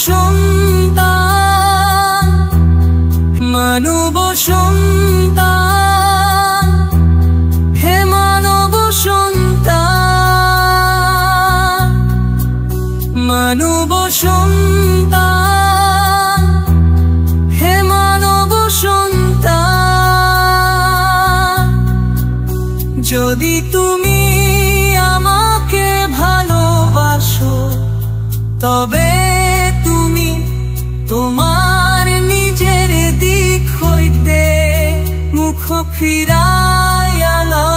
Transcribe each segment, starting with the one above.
সন্তান, মানব সন্তান, হে মানব সন্তান, মানব সন্তান, হে মানব সন্তান। যদি তুমি আমাকে ভালোবাসো, তবে তুমি তোমার নিজের দিক হইতে মুখ ফিরাইয়া লও।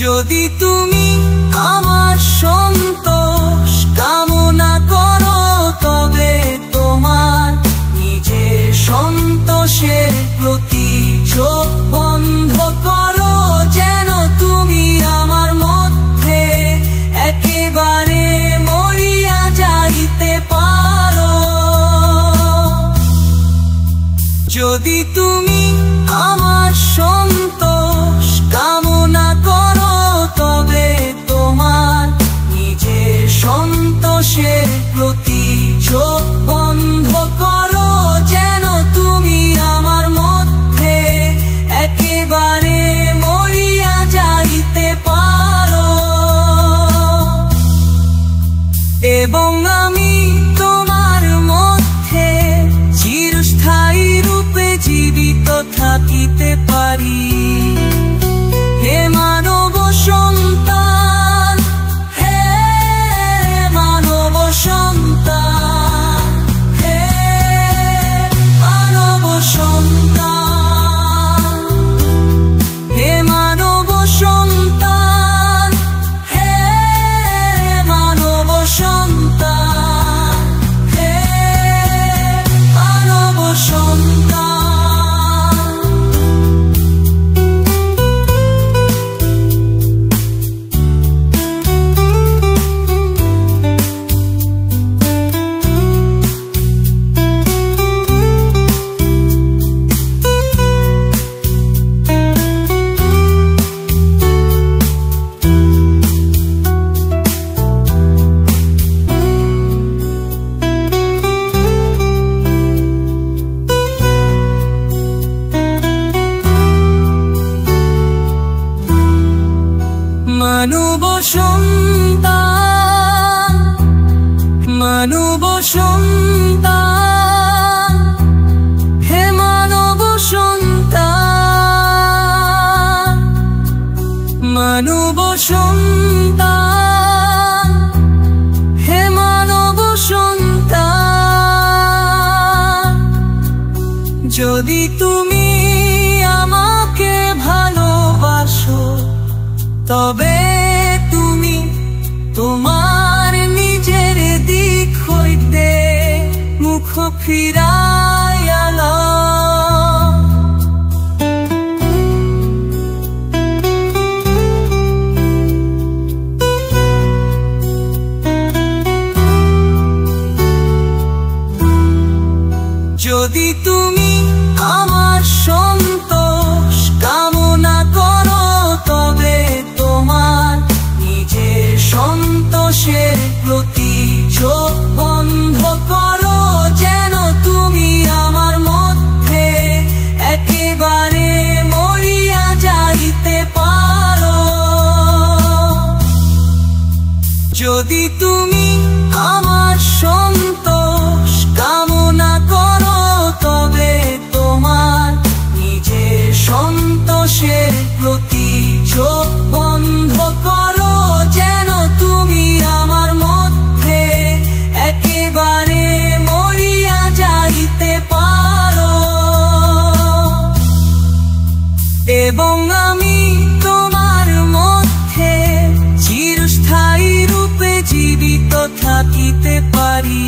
যদি তুমি আমার সন্তোষ কামনা করো, তবে তোমার নিজের সন্তোষের প্রতি চোখ বন্ধ করো, যেন তুমি আমার মধ্যে একেবারে মরিয়া যাইতে পারো। যদি তুমি আমার সন্তোষ কামনা করো, তবে তোমার নিজের সন্তোষের প্রতি চোখ বন্ধ করো, যেন তুমি আমার মধ্যে একেবারে মরিয়া যাইতে পারো। এবং আমি তোমার মধ্যে চিরস্থায়ী রূপে জীবিত থাকিতে পারি। হে মানব সন্তান, হে মানব সন্তান, হে মানব সন্তান, হে মানব সন্তান, হে মানব সন্তান, হে মানব সন্তান। মানব সন্তান, মানব সন্তান, হে মানব সন্তান, মানব সন্তান, হে মানব সন্তান। যদি তুমি আমাকে ভালোবাসো, তবে তুমি তোমার নিজের দিক হইতে মুখ ফিরাইয়া লও। যদি তুমি আমার সন্তোষ কামনা করো, তবে তোমার নিজের সন্তোষের প্রতি চোখ বন্ধ করো, যেন তুমি আমার মধ্যে একেবারে মরিয়া যাইতে পারো। যদি তুমি আমার সন্তোষ কামনা করো, তবে তোমার নিজের সন্তোষের প্রতি চোখ বন্ধ করো, যেন তুমি আমার মধ্যে একেবারে মরিয়া যাইতে পারো। এবং আমি তোমার মধ্যে চিরস্থায়ী রূপে জীবিত থাকিতে পারি।